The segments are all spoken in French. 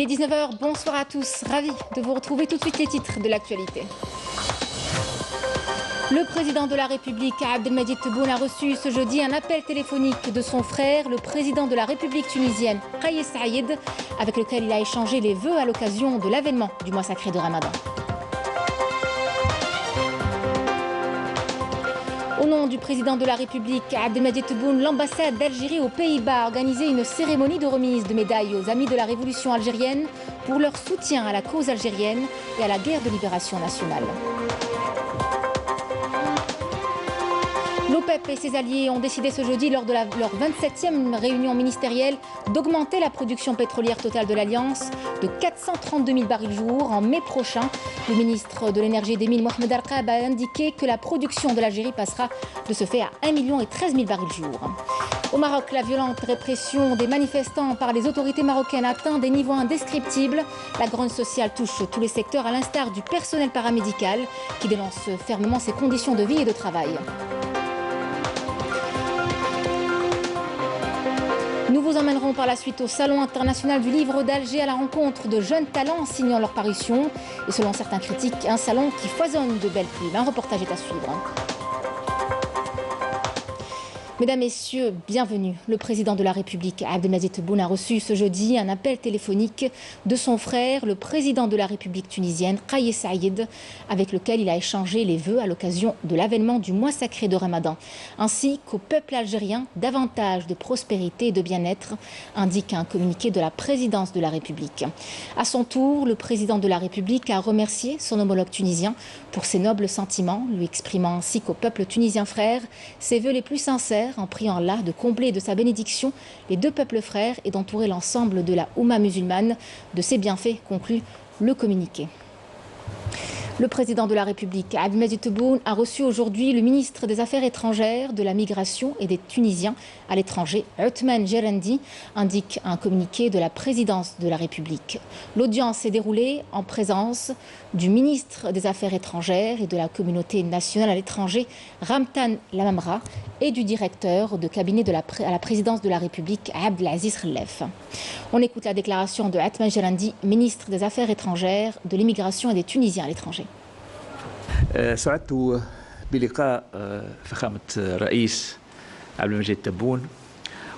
Il est 19 h, bonsoir à tous, ravi de vous retrouver tout de suite les titres de l'actualité. Le président de la République, Abdelmadjid Tebboune, a reçu ce jeudi un appel téléphonique de son frère, le président de la République tunisienne, Kais Saïed, avec lequel il a échangé les vœux à l'occasion de l'avènement du mois sacré de Ramadan. Au nom du président de la République, Abdelmadjid Tebboune, l'ambassade d'Algérie aux Pays-Bas a organisé une cérémonie de remise de médailles aux amis de la révolution algérienne pour leur soutien à la cause algérienne et à la guerre de libération nationale. L'OPEP et ses alliés ont décidé ce jeudi, lors de leur 27e réunion ministérielle, d'augmenter la production pétrolière totale de l'Alliance de 432 000 barils jour en mai prochain. Le ministre de l'Énergie d'Émile Mohamed Arqab a indiqué que la production de l'Algérie passera de ce fait à 1,13 million barils jour. Au Maroc, la violente répression des manifestants par les autorités marocaines atteint des niveaux indescriptibles. La grogne sociale touche tous les secteurs, à l'instar du personnel paramédical qui dénonce fermement ses conditions de vie et de travail. Nous vous emmènerons par la suite au Salon international du livre d'Alger à la rencontre de jeunes talents signant leur parution. Et selon certains critiques, un salon qui foisonne de belles plumes. Un reportage est à suivre. Mesdames, Messieurs, bienvenue. Le président de la République, Abdelmadjid Tebboune, a reçu ce jeudi un appel téléphonique de son frère, le président de la République tunisienne, Kais Saïed, avec lequel il a échangé les vœux à l'occasion de l'avènement du mois sacré de Ramadan, ainsi qu'au peuple algérien davantage de prospérité et de bien-être, indique un communiqué de la présidence de la République. À son tour, le président de la République a remercié son homologue tunisien pour ses nobles sentiments, lui exprimant ainsi qu'au peuple tunisien frère ses vœux les plus sincères, en priant Allah de combler de sa bénédiction les deux peuples frères et d'entourer l'ensemble de la Oumma musulmane de ses bienfaits, conclut le communiqué. Le président de la République, Abdelmadjid Tebboune, a reçu aujourd'hui le ministre des Affaires étrangères, de la Migration et des Tunisiens à l'étranger, Othman Jerandi, indique un communiqué de la présidence de la République. L'audience s'est déroulée en présence du ministre des Affaires étrangères et de la communauté nationale à l'étranger, Ramtan Lamamra, et du directeur de cabinet à la présidence de la République, Abdelaziz Khelef. On écoute la déclaration de Othman Jerandi, ministre des Affaires étrangères, de l'immigration et des Tunisiens à l'étranger. سعدت بلقاء فخامة الرئيس عبدالمجيد تبون،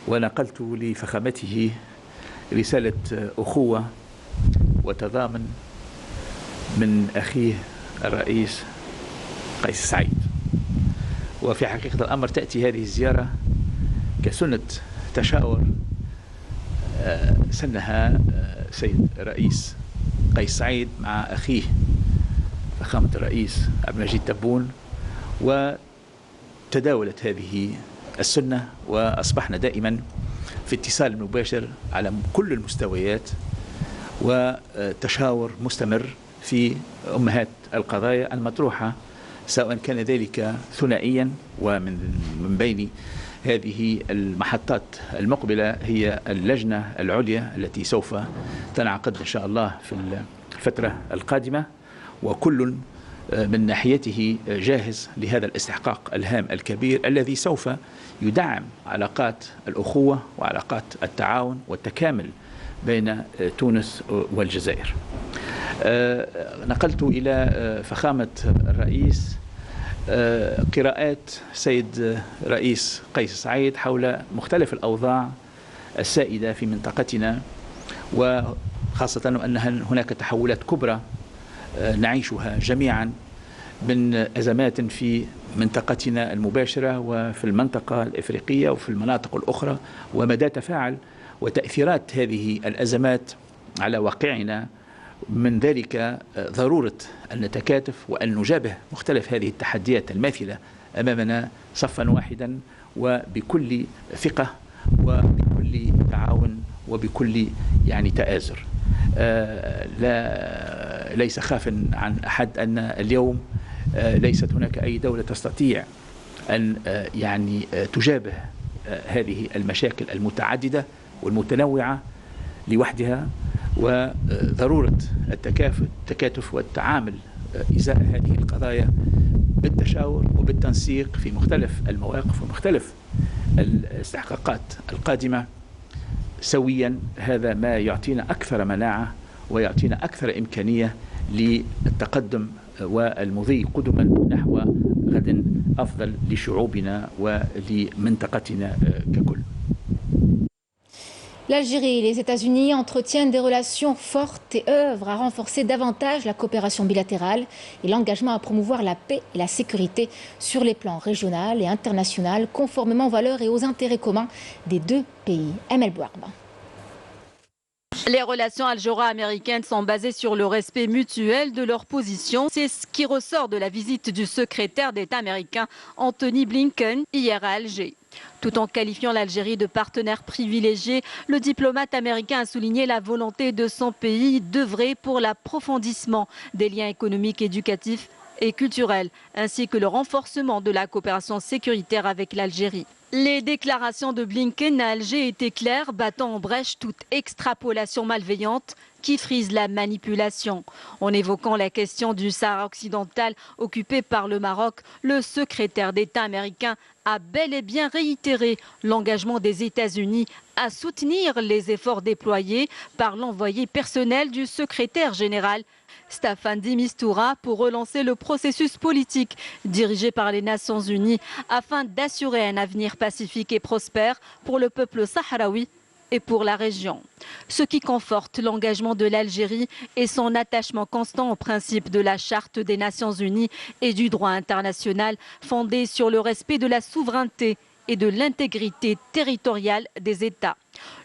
ونقلت لفخامته رسالة أخوة وتضامن من أخيه الرئيس قيس سعيد. وفي حقيقة الأمر تأتي هذه الزيارة كسنة تشاور سنها سيد الرئيس قيس سعيد مع أخيه فخامة الرئيس عبدالمجيد تبون، وتداولت هذه السنة وأصبحنا دائما في اتصال مباشر على كل المستويات وتشاور مستمر في أمهات القضايا المطروحة، سواء كان ذلك ثنائيا، ومن بين هذه المحطات المقبلة هي اللجنة العليا التي سوف تنعقد إن شاء الله في الفترة القادمة، وكل من ناحيته جاهز لهذا الاستحقاق الهام الكبير الذي سوف يدعم علاقات الأخوة وعلاقات التعاون والتكامل بين تونس والجزائر. نقلت إلى فخامة الرئيس قراءات سيد رئيس قيس سعيد حول مختلف الأوضاع السائدة في منطقتنا، وخاصة أن هناك تحولات كبرى نعيشها جميعا من أزمات في منطقتنا المباشرة وفي المنطقة الإفريقية وفي المناطق الأخرى، ومدى تفاعل وتأثيرات هذه الأزمات على واقعنا. من ذلك ضرورة أن نتكاتف وأن نجابه مختلف هذه التحديات الماثلة أمامنا صفا واحدا وبكل ثقة وبكل تعاون وبكل تآزر. ليس خافا عن أحد أن اليوم ليست هناك أي دولة تستطيع أن تجابه هذه المشاكل المتعددة والمتنوعة لوحدها، وضرورة التكاتف والتعامل إزاء هذه القضايا بالتشاور وبالتنسيق في مختلف المواقف ومختلف الاستحقاقات القادمة سويا هذا ما يعطينا أكثر مناعة ويعطينا أكثر إمكانية للتقدم والمضي قدما نحو غد أفضل لشعوبنا ولمنطقتنا ككل. L'Algérie et les États-Unis entretiennent des relations fortes et œuvrent à renforcer davantage la coopération bilatérale et l'engagement à promouvoir la paix et la sécurité sur les plans régional et international, conformément aux valeurs et aux intérêts communs des deux pays. Amel Bouarba. Les relations algéro-américaines sont basées sur le respect mutuel de leurs positions. C'est ce qui ressort de la visite du secrétaire d'État américain Anthony Blinken hier à Alger. Tout en qualifiant l'Algérie de partenaire privilégié, le diplomate américain a souligné la volonté de son pays d'œuvrer pour l'approfondissement des liens économiques, éducatifs et culturels, ainsi que le renforcement de la coopération sécuritaire avec l'Algérie. Les déclarations de Blinken à Alger étaient claires, battant en brèche toute extrapolation malveillante qui frise la manipulation. En évoquant la question du Sahara occidental occupé par le Maroc, le secrétaire d'État américain a bel et bien réitéré l'engagement des États-Unis à soutenir les efforts déployés par l'envoyé personnel du secrétaire général Staffan de Mistura pour relancer le processus politique dirigé par les Nations Unies afin d'assurer un avenir pacifique et prospère pour le peuple sahraoui et pour la région. Ce qui conforte l'engagement de l'Algérie et son attachement constant aux principes de la Charte des Nations Unies et du droit international fondé sur le respect de la souveraineté et de l'intégrité territoriale des États.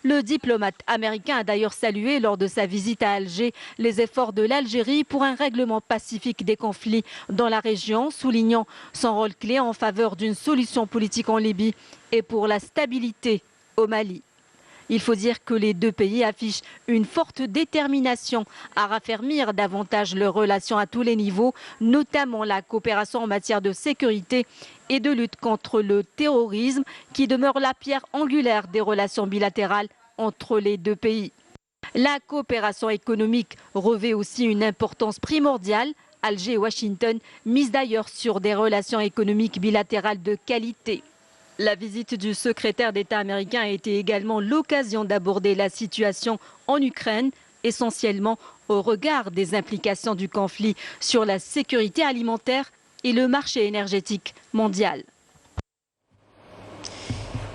Le diplomate américain a d'ailleurs salué lors de sa visite à Alger les efforts de l'Algérie pour un règlement pacifique des conflits dans la région, soulignant son rôle clé en faveur d'une solution politique en Libye et pour la stabilité au Mali. Il faut dire que les deux pays affichent une forte détermination à raffermir davantage leurs relations à tous les niveaux, notamment la coopération en matière de sécurité et de lutte contre le terrorisme, qui demeure la pierre angulaire des relations bilatérales entre les deux pays. La coopération économique revêt aussi une importance primordiale. Alger et Washington misent d'ailleurs sur des relations économiques bilatérales de qualité. La visite du secrétaire d'État américain a été également l'occasion d'aborder la situation en Ukraine, essentiellement au regard des implications du conflit sur la sécurité alimentaire et le marché énergétique mondial.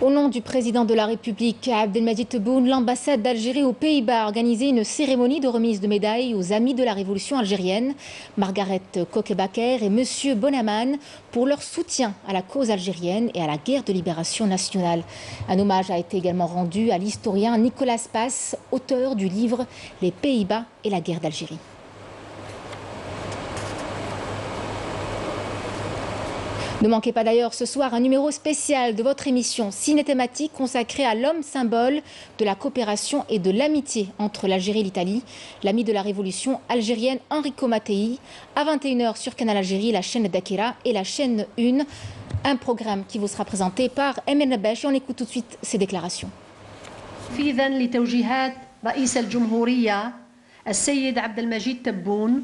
Au nom du président de la République, Abdelmadjid Tebboune, l'ambassade d'Algérie aux Pays-Bas a organisé une cérémonie de remise de médailles aux amis de la révolution algérienne, Margaret Kokebaker et M. Bonaman, pour leur soutien à la cause algérienne et à la guerre de libération nationale. Un hommage a été également rendu à l'historien Nicolas Spass, auteur du livre « Les Pays-Bas et la guerre d'Algérie ». Ne manquez pas d'ailleurs ce soir un numéro spécial de votre émission ciné-thématique consacrée à l'homme symbole de la coopération et de l'amitié entre l'Algérie et l'Italie, l'ami de la révolution algérienne Enrico Mattei, à 21h sur Canal Algérie, la chaîne d'Akira et la chaîne 1. Un programme qui vous sera présenté par Emel Nabesh. Et on écoute tout de suite ses déclarations. تنفيذا لتوجيهات رئيس الجمهورية السيد عبد المجيد تبون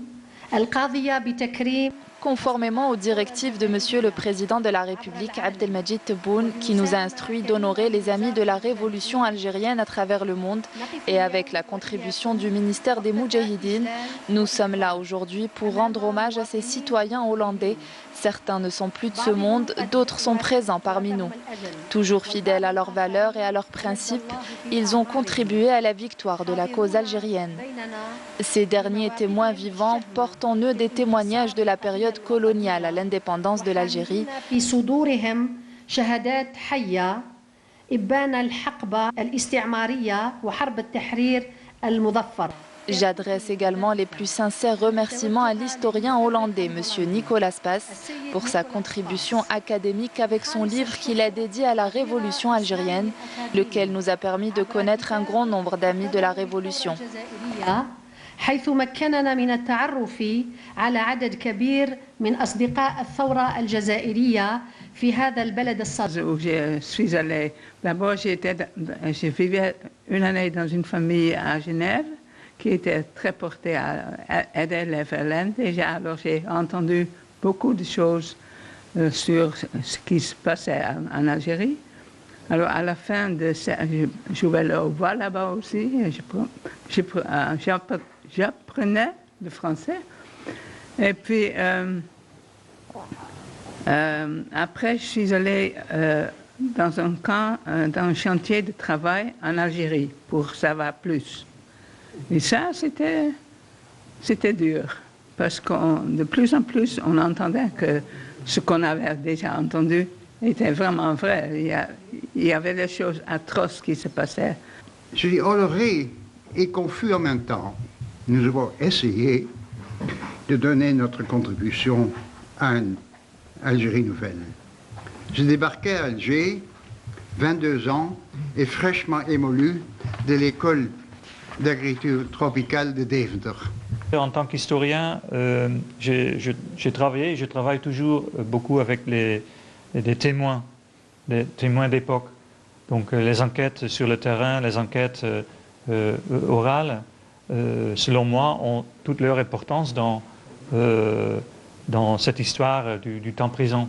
القاضية بتكريم. Conformément aux directives de Monsieur le Président de la République Abdelmadjid Tebboune, qui nous a instruit d'honorer les amis de la révolution algérienne à travers le monde, et avec la contribution du ministère des Moudjahidines, nous sommes là aujourd'hui pour rendre hommage à ces citoyens hollandais. Certains ne sont plus de ce monde, d'autres sont présents parmi nous. Toujours fidèles à leurs valeurs et à leurs principes, ils ont contribué à la victoire de la cause algérienne. Ces derniers témoins vivants portent en eux des témoignages de la période coloniale à l'indépendance de l'Algérie. J'adresse également les plus sincères remerciements à l'historien hollandais, M. Nicolas Spass, pour sa contribution académique avec son livre qu'il a dédié à la révolution algérienne, lequel nous a permis de connaître un grand nombre d'amis de la révolution. حيث مكننا من التعرف على عدد كبير من أصدقاء الثورة الجزائرية في هذا البلد الصغير. Je suis allée. D'abord, je vivais une année dans une famille à Genève qui était très portée à aider les Verlaines. Déjà, alors j'ai entendu beaucoup de choses sur ce qui se passait en Algérie. Alors, à la fin de ça, je jouais au voile là-bas aussi. J'apprenais le français. Et puis, après, je suis allée dans un camp, dans un chantier de travail en Algérie pour savoir plus. Et ça, c'était dur. Parce que de plus en plus, on entendait que ce qu'on avait déjà entendu était vraiment vrai. Il y avait des choses atroces qui se passaient. Je suis honoré et confus en même temps. Nous avons essayé de donner notre contribution à une Algérie nouvelle. Je débarquais à Alger, 22 ans, et fraîchement émolu de l'école d'agriculture tropicale de Deventer. En tant qu'historien, j'ai travaillé et je travaille toujours beaucoup avec des témoins d'époque. Donc les enquêtes sur le terrain, les enquêtes orales, selon moi, ont toute leur importance dans cette histoire du temps présent.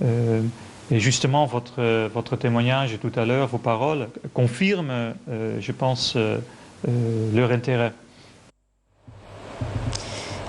Et justement, votre témoignage tout à l'heure, vos paroles, confirment, je pense, leur intérêt.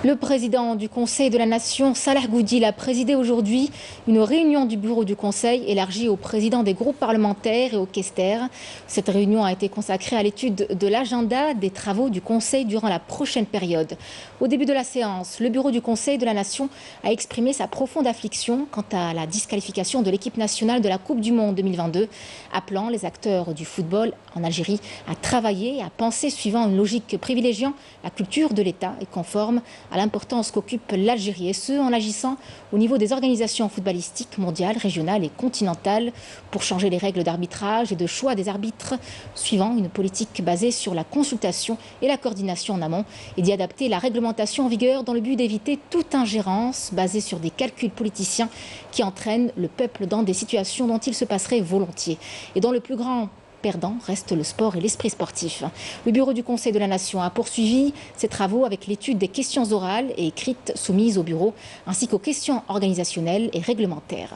Le président du Conseil de la Nation, Salah Goudil, a présidé aujourd'hui une réunion du bureau du Conseil élargie aux présidents des groupes parlementaires et aux quaesteurs. Cette réunion a été consacrée à l'étude de l'agenda des travaux du Conseil durant la prochaine période. Au début de la séance, le bureau du Conseil de la Nation a exprimé sa profonde affliction quant à la disqualification de l'équipe nationale de la Coupe du Monde 2022, appelant les acteurs du football en Algérie à travailler et à penser suivant une logique privilégiant la culture de l'État et conforme à l'importance qu'occupe l'Algérie, et ce, en agissant au niveau des organisations footballistiques mondiales, régionales et continentales pour changer les règles d'arbitrage et de choix des arbitres, suivant une politique basée sur la consultation et la coordination en amont, et d'y adapter la réglementation en vigueur dans le but d'éviter toute ingérence basée sur des calculs politiciens qui entraînent le peuple dans des situations dont il se passerait volontiers, et dont le plus grand perdant reste le sport et l'esprit sportif. Le bureau du Conseil de la Nation a poursuivi ses travaux avec l'étude des questions orales et écrites soumises au bureau, ainsi qu'aux questions organisationnelles et réglementaires.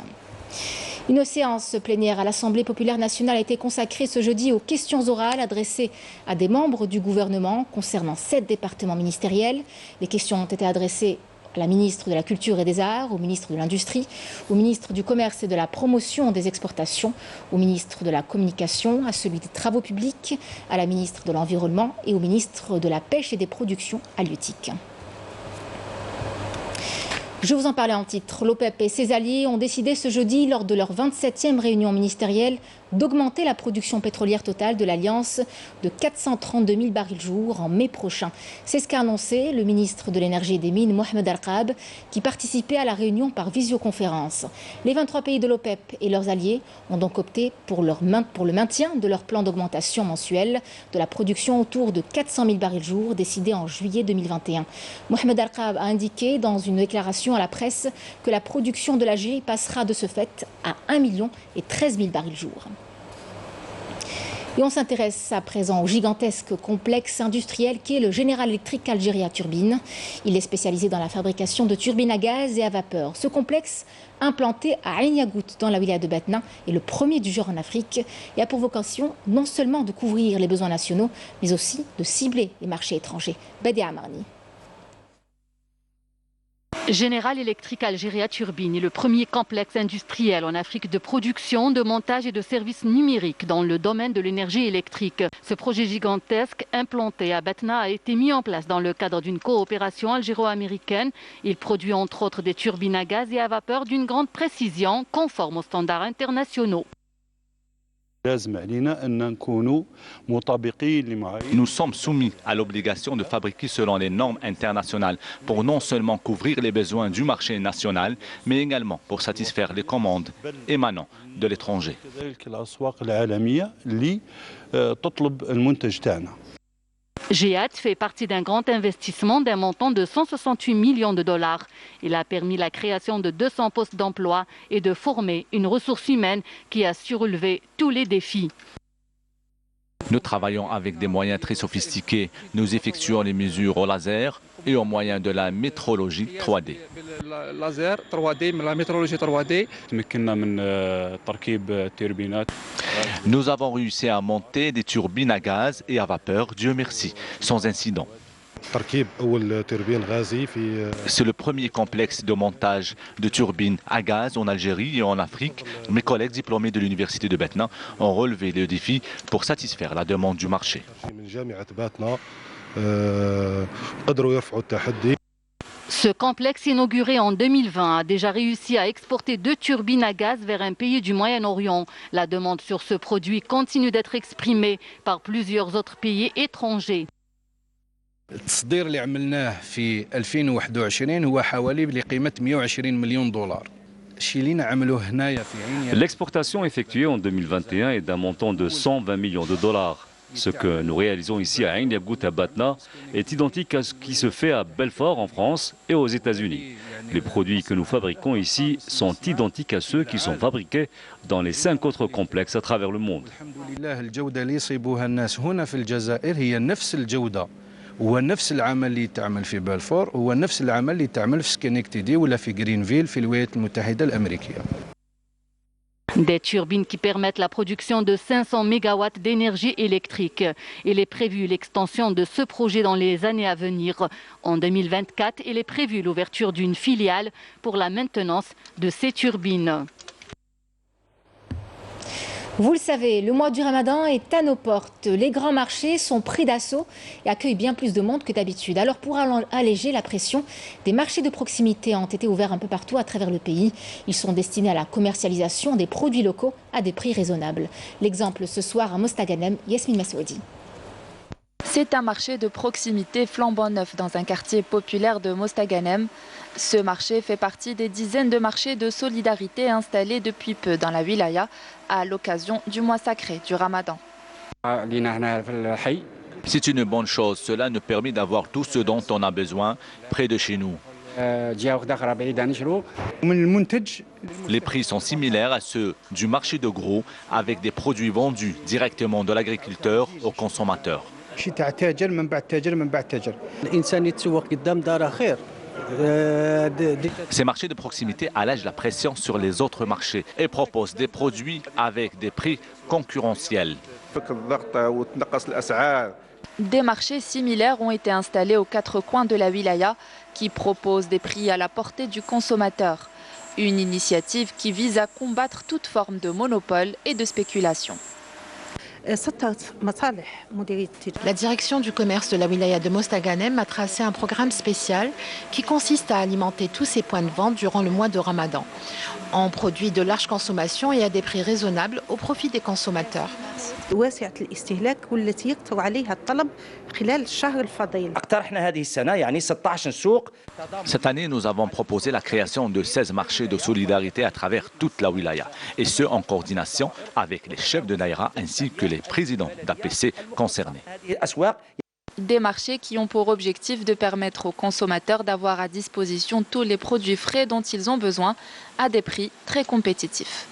Une séance plénière à l'Assemblée populaire nationale a été consacrée ce jeudi aux questions orales adressées à des membres du gouvernement concernant 7 départements ministériels. Les questions ont été adressées à la ministre de la Culture et des Arts, au ministre de l'Industrie, au ministre du Commerce et de la Promotion des Exportations, au ministre de la Communication, à celui des Travaux publics, à la ministre de l'Environnement et au ministre de la Pêche et des Productions halieutiques. Je vous en parlais en titre. L'OPEP et ses alliés ont décidé ce jeudi, lors de leur 27e réunion ministérielle, d'augmenter la production pétrolière totale de l'Alliance de 432 000 barils jour en mai prochain. C'est ce qu'a annoncé le ministre de l'Énergie et des Mines, Mohamed Al-Qab, qui participait à la réunion par visioconférence. Les 23 pays de l'OPEP et leurs alliés ont donc opté pour le maintien de leur plan d'augmentation mensuel de la production autour de 400 000 barils jour, décidé en juillet 2021. Mohamed Al-Qab a indiqué dans une déclaration à la presse que la production de l'Algérie passera de ce fait à 1 013 000 barils jour. Et on s'intéresse à présent au gigantesque complexe industriel qui est le General Electric Algeria Turbine. Il est spécialisé dans la fabrication de turbines à gaz et à vapeur. Ce complexe, implanté à Ain Yagout dans la wilaya de Batna, est le premier du genre en Afrique et a pour vocation non seulement de couvrir les besoins nationaux, mais aussi de cibler les marchés étrangers. Badia Amarni. General Electric Algeria Turbine est le premier complexe industriel en Afrique de production, de montage et de services numériques dans le domaine de l'énergie électrique. Ce projet gigantesque implanté à Batna a été mis en place dans le cadre d'une coopération algéro-américaine. Il produit entre autres des turbines à gaz et à vapeur d'une grande précision, conformes aux standards internationaux. Nous sommes soumis à l'obligation de fabriquer selon les normes internationales pour non seulement couvrir les besoins du marché national, mais également pour satisfaire les commandes émanant de l'étranger. GEAT fait partie d'un grand investissement d'un montant de 168 millions de dollars. Il a permis la création de 200 postes d'emploi et de former une ressource humaine qui a su relever tous les défis. Nous travaillons avec des moyens très sophistiqués. Nous effectuons les mesures au laser et au moyen de la métrologie 3D. Nous avons réussi à monter des turbines à gaz et à vapeur, Dieu merci, sans incident. C'est le premier complexe de montage de turbines à gaz en Algérie et en Afrique. Mes collègues diplômés de l'université de Batna ont relevé le défi pour satisfaire la demande du marché. Ce complexe inauguré en 2020 a déjà réussi à exporter 2 turbines à gaz vers un pays du Moyen-Orient. La demande sur ce produit continue d'être exprimée par plusieurs autres pays étrangers. التصدير اللي عملناه في 2021 هو حوالي بقيمة 120 مليون دولار. الشيء اللي نعملوه هنايا في عين. L'exportation effectuée en 2021 est d'un montant de 120 millions de dollars. Ce que nous réalisons ici à Ain Yagout à Batna est identique à ce qui se fait à Belfort en France et aux États-Unis. Les produits que nous fabriquons ici sont identiques à ceux qui sont fabriqués dans les 5 autres complexes à travers le monde. هو نفس العمل اللي تعمل في بلفور هو نفس العمل اللي تعمل في سكينكتيدي ولا في جرينفيل في الولايات المتحدة الأمريكية. Des turbines qui permettent la production de 500 MW d'énergie électrique. Il est prévu l'extension de ce projet dans les années à venir. En 2024, il est prévu l'ouverture d'une filiale pour la maintenance de ces turbines. Vous le savez, le mois du Ramadan est à nos portes. Les grands marchés sont pris d'assaut et accueillent bien plus de monde que d'habitude. Alors pour alléger la pression, des marchés de proximité ont été ouverts un peu partout à travers le pays. Ils sont destinés à la commercialisation des produits locaux à des prix raisonnables. L'exemple ce soir à Mostaganem, Yasmine Massoudi. C'est un marché de proximité flambant neuf dans un quartier populaire de Mostaganem. Ce marché fait partie des dizaines de marchés de solidarité installés depuis peu dans la wilaya à l'occasion du mois sacré du Ramadan. C'est une bonne chose. Cela nous permet d'avoir tout ce dont on a besoin près de chez nous. Les prix sont similaires à ceux du marché de gros avec des produits vendus directement de l'agriculteur aux consommateurs. Ces marchés de proximité allègent la pression sur les autres marchés et proposent des produits avec des prix concurrentiels. Des marchés similaires ont été installés aux 4 coins de la wilaya qui proposent des prix à la portée du consommateur. Une initiative qui vise à combattre toute forme de monopole et de spéculation. La direction du commerce de la wilaya de Mostaganem a tracé un programme spécial qui consiste à alimenter tous ces points de vente durant le mois de Ramadan, en produits de large consommation et à des prix raisonnables au profit des consommateurs. Cette année, nous avons proposé la création de 16 marchés de solidarité à travers toute la wilaya, et ce en coordination avec les chefs de Naïra ainsi que les présidents d'APC concernés. Des marchés qui ont pour objectif de permettre aux consommateurs d'avoir à disposition tous les produits frais dont ils ont besoin à des prix très compétitifs.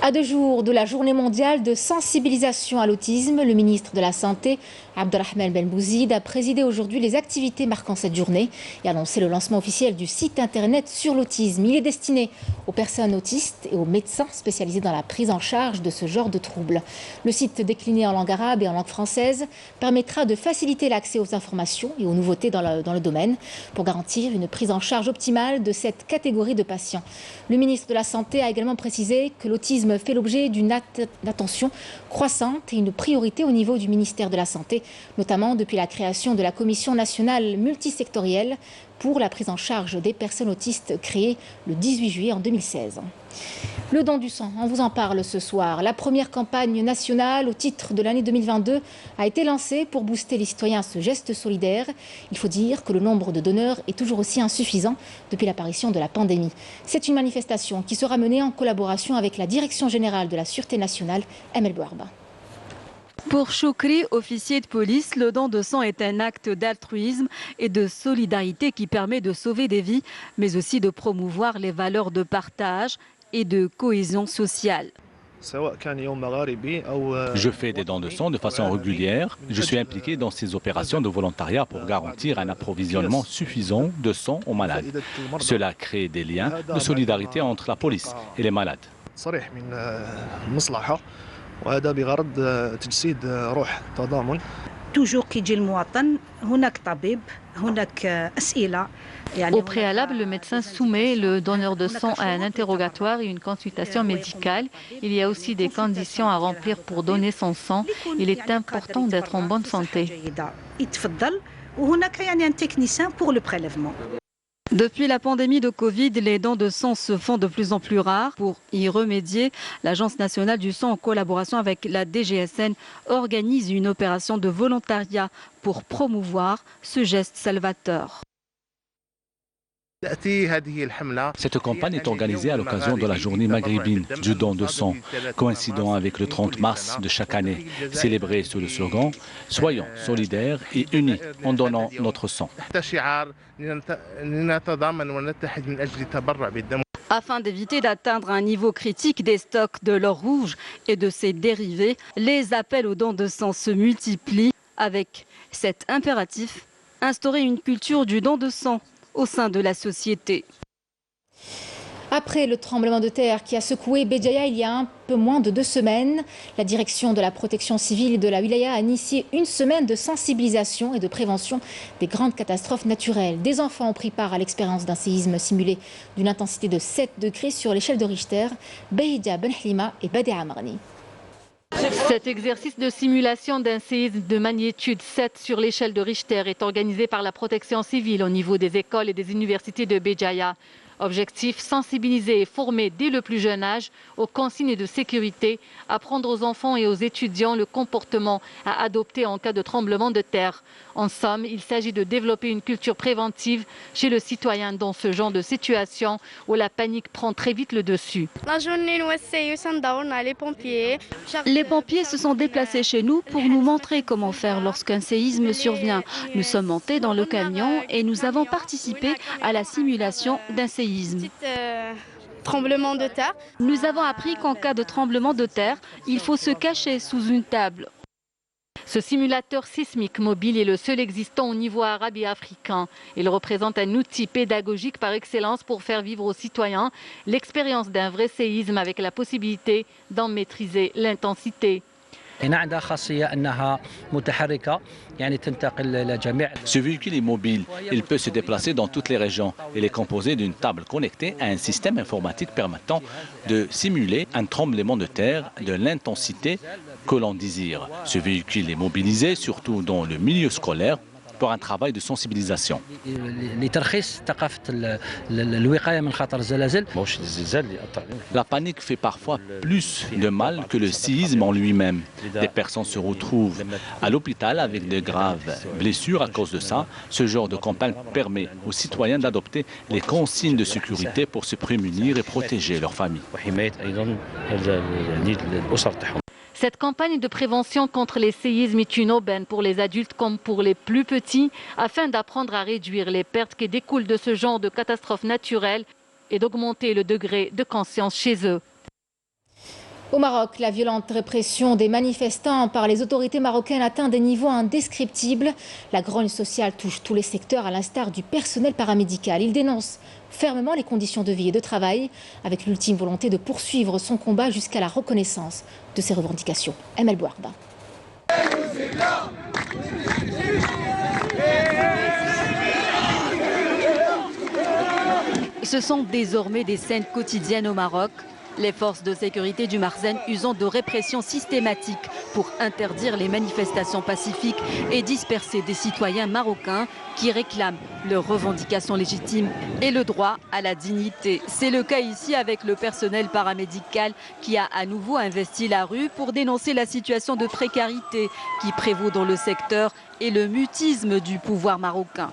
À 2 jours de la journée mondiale de sensibilisation à l'autisme, le ministre de la Santé, Abdelrahman Ben Bouzid, a présidé aujourd'hui les activités marquant cette journée et annoncé le lancement officiel du site internet sur l'autisme. Il est destiné aux personnes autistes et aux médecins spécialisés dans la prise en charge de ce genre de troubles. Le site, décliné en langue arabe et en langue française, permettra de faciliter l'accès aux informations et aux nouveautés dans le domaine pour garantir une prise en charge optimale de cette catégorie de patients. Le ministre de la Santé a également précisé que l'autisme fait l'objet d'une attention croissante et une priorité au niveau du ministère de la Santé, notamment depuis la création de la Commission nationale multisectorielle pour la prise en charge des personnes autistes créée le 18 juillet en 2016. Le don du sang, on vous en parle ce soir. La première campagne nationale au titre de l'année 2022 a été lancée pour booster les citoyens à ce geste solidaire. Il faut dire que le nombre de donneurs est toujours aussi insuffisant depuis l'apparition de la pandémie. C'est une manifestation qui sera menée en collaboration avec la Direction générale de la Sûreté nationale, Emel Bouarba. Pour Choukri, officier de police, le don de sang est un acte d'altruisme et de solidarité qui permet de sauver des vies, mais aussi de promouvoir les valeurs de partage et de cohésion sociale. Je fais des dons de sang de façon régulière. Je suis impliqué dans ces opérations de volontariat pour garantir un approvisionnement suffisant de sang aux malades. Cela crée des liens de solidarité entre la police et les malades. Au préalable, le médecin soumet le donneur de sang à un interrogatoire et une consultation médicale. Il y a aussi des conditions à remplir pour donner son sang. Il est important d'être en bonne santé. Depuis la pandémie de Covid, les dons de sang se font de plus en plus rares. Pour y remédier, l'Agence nationale du sang, en collaboration avec la DGSN, organise une opération de volontariat pour promouvoir ce geste salvateur. Cette campagne est organisée à l'occasion de la journée maghrébine du don de sang, coïncidant avec le 30 mars de chaque année, célébrée sous le slogan « Soyons solidaires et unis en donnant notre sang ». Afin d'éviter d'atteindre un niveau critique des stocks de l'or rouge et de ses dérivés, les appels aux dons de sang se multiplient avec cet impératif, instaurer une culture du don de sang au sein de la société. Après le tremblement de terre qui a secoué Béjaïa il y a un peu moins de 2 semaines, la direction de la protection civile de la wilaya a initié une semaine de sensibilisation et de prévention des grandes catastrophes naturelles. Des enfants ont pris part à l'expérience d'un séisme simulé d'une intensité de 7 degrés sur l'échelle de Richter. Behidja Benhlima et Badé Amarni. Cet exercice de simulation d'un séisme de magnitude 7 sur l'échelle de Richter est organisé par la protection civile au niveau des écoles et des universités de Béjaïa. Objectif, sensibiliser et former dès le plus jeune âge aux consignes de sécurité, apprendre aux enfants et aux étudiants le comportement à adopter en cas de tremblement de terre. En somme, il s'agit de développer une culture préventive chez le citoyen dans ce genre de situation où la panique prend très vite le dessus. La journée, on a les pompiers. Les pompiers se sont déplacés chez nous pour nous montrer comment faire lorsqu'un séisme survient. Nous sommes montés dans le camion et nous avons participé à la simulation d'un séisme. Tremblement de terre. Nous avons appris qu'en cas de tremblement de terre, il faut se cacher sous une table. Ce simulateur sismique mobile est le seul existant au niveau arabe et africain. Il représente un outil pédagogique par excellence pour faire vivre aux citoyens l'expérience d'un vrai séisme avec la possibilité d'en maîtriser l'intensité. Ce véhicule est mobile. Il peut se déplacer dans toutes les régions. Il est composé d'une table connectée à un système informatique permettant de simuler un tremblement de terre de l'intensité que l'on désire. Ce véhicule est mobilisé surtout dans le milieu scolaire pour un travail de sensibilisation. La panique fait parfois plus de mal que le séisme en lui-même. Des personnes se retrouvent à l'hôpital avec de graves blessures à cause de ça. Ce genre de campagne permet aux citoyens d'adopter les consignes de sécurité pour se prémunir et protéger leur famille. Cette campagne de prévention contre les séismes est une aubaine pour les adultes comme pour les plus petits, afin d'apprendre à réduire les pertes qui découlent de ce genre de catastrophes naturelles et d'augmenter le degré de conscience chez eux. Au Maroc, la violente répression des manifestants par les autorités marocaines atteint des niveaux indescriptibles. La grogne sociale touche tous les secteurs, à l'instar du personnel paramédical. Il dénonce fermement les conditions de vie et de travail, avec l'ultime volonté de poursuivre son combat jusqu'à la reconnaissance de ses revendications. Emel Bouarda. Ce sont désormais des scènes quotidiennes au Maroc. Les forces de sécurité du Marzen usant de répression systématique pour interdire les manifestations pacifiques et disperser des citoyens marocains qui réclament leurs revendications légitimes et le droit à la dignité. C'est le cas ici avec le personnel paramédical qui a à nouveau investi la rue pour dénoncer la situation de précarité qui prévaut dans le secteur et le mutisme du pouvoir marocain.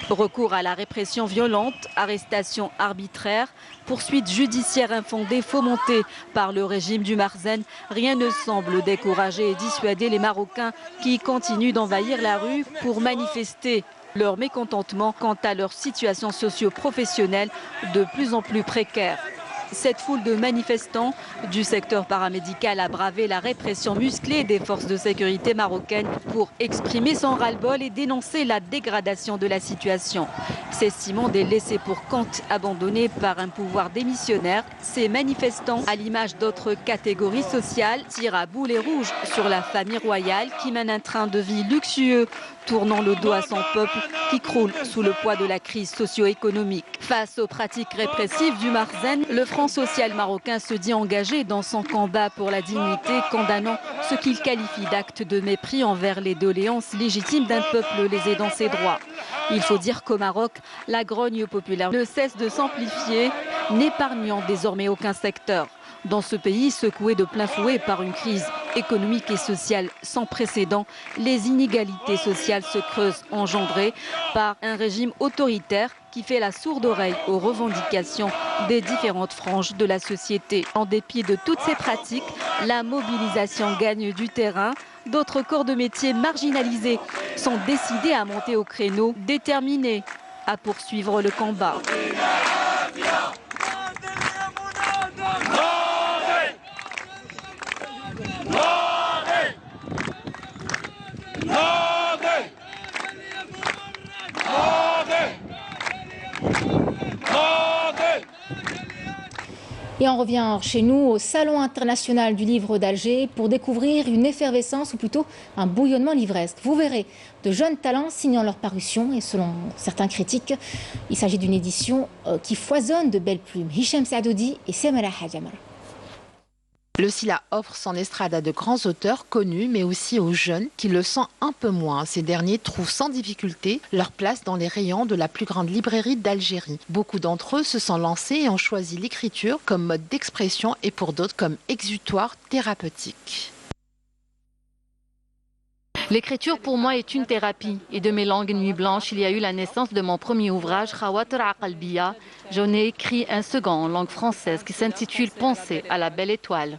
Recours à la répression violente, arrestation arbitraire, poursuites judiciaires infondées fomentées par le régime du Marzen, rien ne semble décourager et dissuader les Marocains qui continuent d'envahir la rue pour manifester leur mécontentement quant à leur situation socio-professionnelle de plus en plus précaire. Cette foule de manifestants du secteur paramédical a bravé la répression musclée des forces de sécurité marocaines pour exprimer son ras-le-bol et dénoncer la dégradation de la situation. S'estimant des laissés-pour-compte abandonnés par un pouvoir démissionnaire, ces manifestants, à l'image d'autres catégories sociales, tirent à boulet rouge sur la famille royale qui mène un train de vie luxueux, tournant le dos à son peuple qui croule sous le poids de la crise socio-économique. Face aux pratiques répressives du Marzen, le Front social marocain se dit engagé dans son combat pour la dignité, condamnant ce qu'il qualifie d'acte de mépris envers les doléances légitimes d'un peuple lésé dans ses droits. Il faut dire qu'au Maroc, la grogne populaire ne cesse de s'amplifier, n'épargnant désormais aucun secteur. Dans ce pays secoué de plein fouet par une crise économique et sociale sans précédent, les inégalités sociales se creusent, engendrées par un régime autoritaire qui fait la sourde oreille aux revendications des différentes franges de la société. En dépit de toutes ces pratiques, la mobilisation gagne du terrain. D'autres corps de métier marginalisés sont décidés à monter au créneau, déterminés à poursuivre le combat. Et on revient chez nous au Salon international du livre d'Alger pour découvrir une effervescence ou plutôt un bouillonnement livresque. Vous verrez de jeunes talents signant leur parution et selon certains critiques, il s'agit d'une édition qui foisonne de belles plumes. Hicham Saadoudi et Semara Hadjamar. Le SILA offre son estrade à de grands auteurs connus, mais aussi aux jeunes qui le sont un peu moins. Ces derniers trouvent sans difficulté leur place dans les rayons de la plus grande librairie d'Algérie. Beaucoup d'entre eux se sont lancés et ont choisi l'écriture comme mode d'expression et pour d'autres comme exutoire thérapeutique. L'écriture pour moi est une thérapie. Et de mes longues nuits blanches, il y a eu la naissance de mon premier ouvrage, Khawatir Aqalbiya. J'en ai écrit un second en langue française qui s'intitule Pensée à la belle étoile.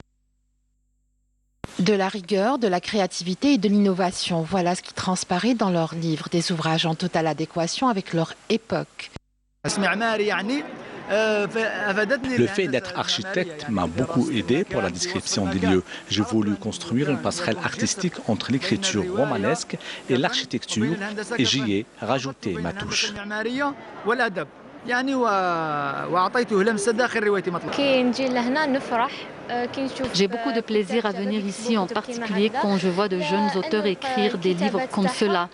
De la rigueur, de la créativité et de l'innovation, voilà ce qui transparaît dans leurs livres, des ouvrages en totale adéquation avec leur époque. Le fait d'être architecte m'a beaucoup aidé pour la description des lieux. J'ai voulu construire une passerelle artistique entre l'écriture romanesque et l'architecture et j'y ai rajouté ma touche. J'ai beaucoup de plaisir à venir ici, en particulier quand je vois de jeunes auteurs écrire des livres comme ceux-là.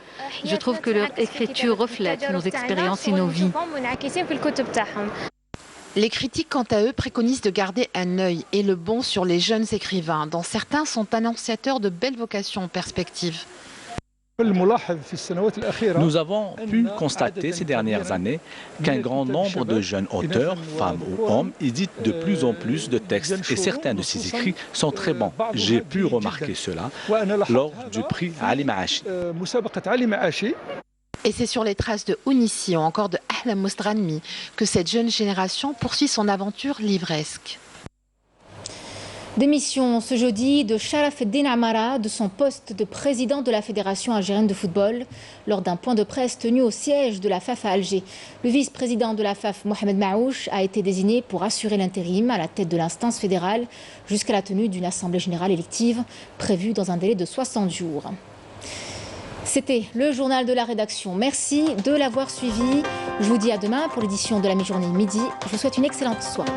Je trouve que leur écriture reflète nos expériences et nos vies. Les critiques, quant à eux, préconisent de garder un œil et le bon sur les jeunes écrivains, dont certains sont annonciateurs de belles vocations en perspective. Nous avons pu constater ces dernières années qu'un grand nombre de jeunes auteurs, femmes ou hommes, éditent de plus en plus de textes et certains de ces écrits sont très bons. J'ai pu remarquer cela lors du prix Ali Maashi. Et c'est sur les traces de Ounissi ou encore de Ahlam Mostranmi que cette jeune génération poursuit son aventure livresque. Démission ce jeudi de Sharaf El Amara de son poste de président de la Fédération algérienne de football lors d'un point de presse tenu au siège de la FAF à Alger. Le vice-président de la FAF, Mohamed Maouch, a été désigné pour assurer l'intérim à la tête de l'instance fédérale jusqu'à la tenue d'une assemblée générale élective prévue dans un délai de 60 jours. C'était le journal de la rédaction. Merci de l'avoir suivi. Je vous dis à demain pour l'édition de la mi-journée midi. Je vous souhaite une excellente soirée.